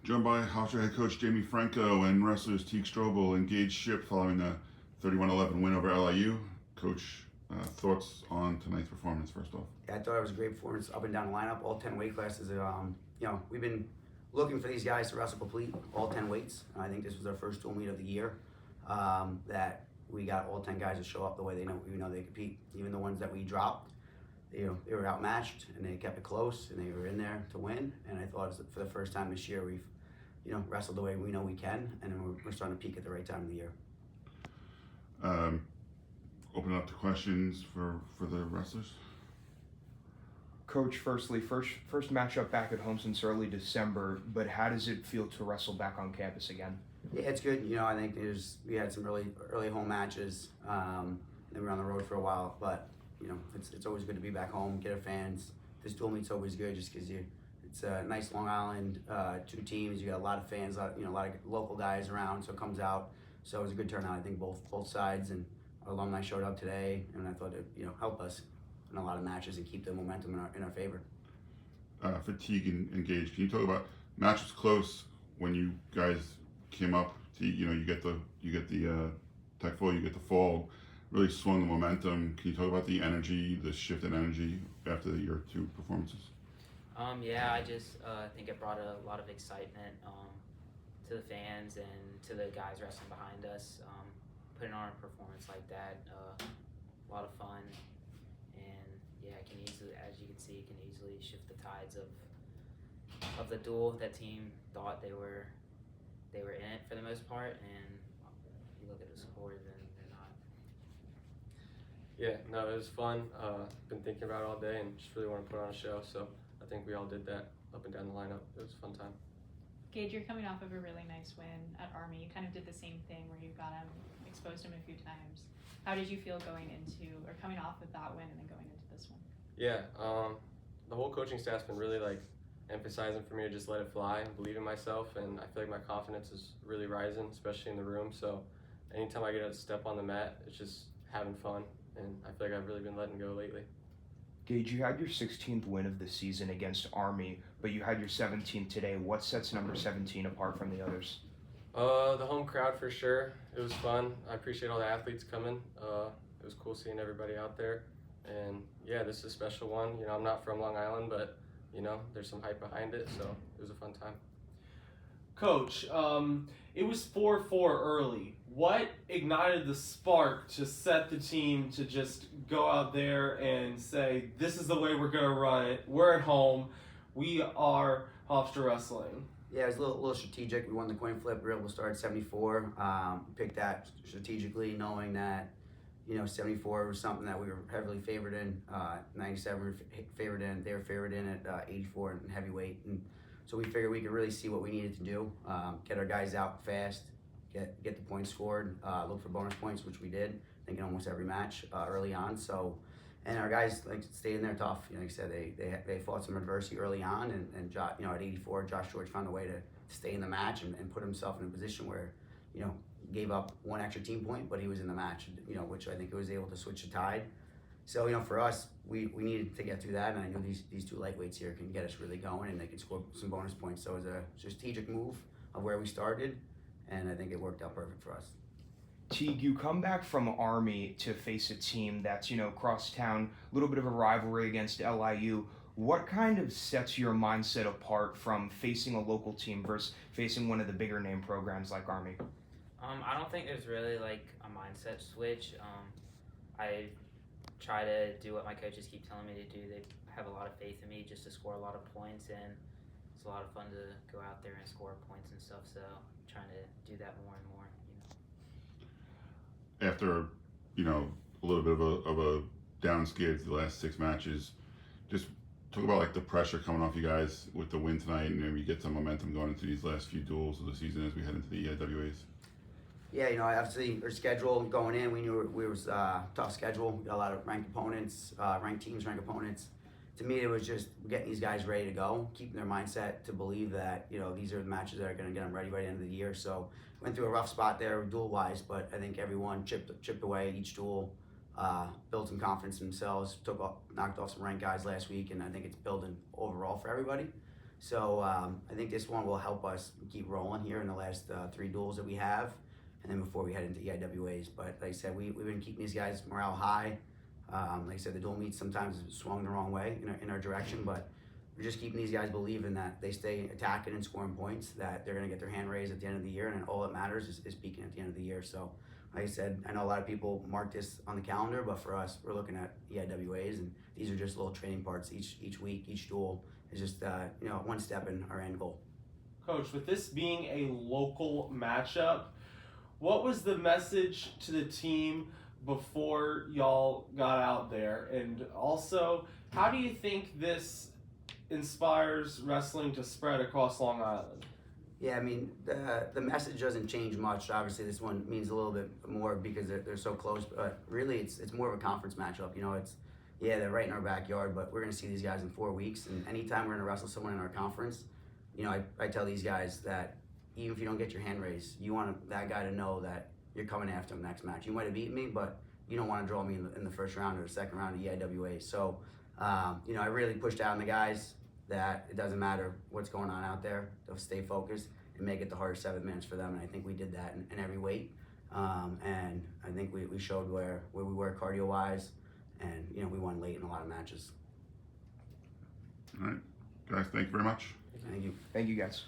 Joined by Hofstra head coach Jamie Franco and wrestlers Teague Strobel engaged ship following the 31-11 win over LIU. Coach, thoughts on tonight's performance first off? Yeah, I thought it was a great performance up and down the lineup, all 10 weight classes. We've been looking for these guys to wrestle complete all 10 weights. I think this was our first dual meet of the year. That we got all 10 guys to show up the way we know they compete. Even the ones that we dropped, they were outmatched and they kept it close and they were in there to win. And I thought it was for the first time this year we've wrestled the way we know we can, and then we're starting to peak at the right time of the year. Open up to questions for the wrestlers. Coach, first matchup back at home since early December, but how does it feel to wrestle back on campus again? Yeah, it's good. I think we had some early home matches, and we were on the road for a while, but it's always good to be back home, get our fans. This dual meet's always good just because it's a nice Long Island, two teams. You got a lot of fans, a lot of local guys around, so it comes out. So it was a good turnout. I think both sides, and our alumni showed up today, and I thought it help us in a lot of matches and keep the momentum in our favor. Fatigue and Gage, can you talk about matches close when you guys came up? You get the tech fall, you get the fall, really swung the momentum. Can you talk about the energy, the shift in energy after your two performances? Yeah, I just think it brought a lot of excitement to the fans and to the guys wrestling behind us. Putting on a performance like that, a lot of fun, and yeah, it can easily, as you can see, it can easily shift the tides of the duel. That team thought they were in it for the most part, and you look at the scores and they're not. Yeah, no, it was fun. Been thinking about it all day and just really want to put on a show. So I think we all did that up and down the lineup. It was a fun time. Gage, you're coming off of a really nice win at Army. You kind of did the same thing where you exposed him a few times. How did you feel coming off of that win and then going into this one? Yeah, the whole coaching staff's been really emphasizing for me to just let it fly and believe in myself, and I feel like my confidence is really rising, especially in the room. So anytime I get to step on the mat, it's just having fun, and I feel like I've really been letting go lately. Gage, you had your 16th win of the season against Army, but you had your 17th today. What sets number 17 apart from the others? The home crowd for sure. It was fun. I appreciate all the athletes coming. It was cool seeing everybody out there. And yeah, this is a special one. I'm not from Long Island, but there's some hype behind it, so it was a fun time. Coach, it was 4-4 early. What ignited the spark to set the team to just go out there and say, this is the way we're going to run it. We're at home. We are Hofstra Wrestling. Yeah, it was a little strategic. We won the coin flip. We were able to start at 74. Picked that strategically, knowing that 74 was something that we were heavily favored in. 97 we were favored in. They were favored in at 84 in heavyweight, and so we figured we could really see what we needed to do. Get our guys out fast, get the points scored, look for bonus points, which we did. I think in almost every match early on. So. And our guys stayed in there tough. Like I said, they fought some adversity early on, and at 84, Josh George found a way to stay in the match and put himself in a position where, gave up one extra team point, but he was in the match, which I think was able to switch the tide. So for us, we needed to get through that, and I knew these two lightweights here can get us really going, and they can score some bonus points. So it was a strategic move of where we started, and I think it worked out perfect for us. Teague, you come back from Army to face a team that's, cross town, a little bit of a rivalry against LIU. What kind of sets your mindset apart from facing a local team versus facing one of the bigger name programs like Army? I don't think there's really a mindset switch. I try to do what my coaches keep telling me to do. They have a lot of faith in me just to score a lot of points, and it's a lot of fun to go out there and score points and stuff. So I'm trying to do that more and more. After a little bit of a down skid the last 6 matches, just talk about the pressure coming off you guys with the win tonight, and maybe get some momentum going into these last few duels of the season as we head into the WAs. Yeah, obviously our schedule going in, we knew it was a tough schedule. We got a lot of ranked opponents, ranked teams, ranked opponents. To me, it was just getting these guys ready to go, keeping their mindset to believe that these are the matches that are going to get them ready by the end of the year. So went through a rough spot there duel-wise, but I think everyone chipped away each duel, built some confidence in themselves, knocked off some ranked guys last week, and I think it's building overall for everybody. So I think this one will help us keep rolling here in the last 3 duels that we have, and then before we head into EIWAs. But like I said, we've been keeping these guys' morale high. Like I said, the dual meets sometimes swung the wrong way in our direction, but we're just keeping these guys believing that they stay attacking and scoring points, that they're going to get their hand raised at the end of the year, and all that matters is peaking at the end of the year. So, like I said, I know a lot of people mark this on the calendar, but for us, we're looking at EIWAs, and these are just little training parts each week, each duel is just one step in our end goal. Coach, with this being a local matchup, what was the message to the team before y'all got out there? And also, how do you think this inspires wrestling to spread across Long Island? Yeah, I mean, the message doesn't change much. Obviously, this one means a little bit more because they're so close, but really it's more of a conference matchup. They're right in our backyard, but we're going to see these guys in 4 weeks, and anytime we're going to wrestle someone in our conference, I tell these guys that even if you don't get your hand raised, you want that guy to know that you're coming after him next match. You might have beaten me, but you don't want to draw me in the first round or the second round of EIWA. So, I really pushed out on the guys that it doesn't matter what's going on out there. They'll stay focused and make it the hardest 7 minutes for them, and I think we did that in every weight. And I think we showed where we were cardio-wise, and we won late in a lot of matches. All right, guys, thank you very much. Thank you. Thank you, guys.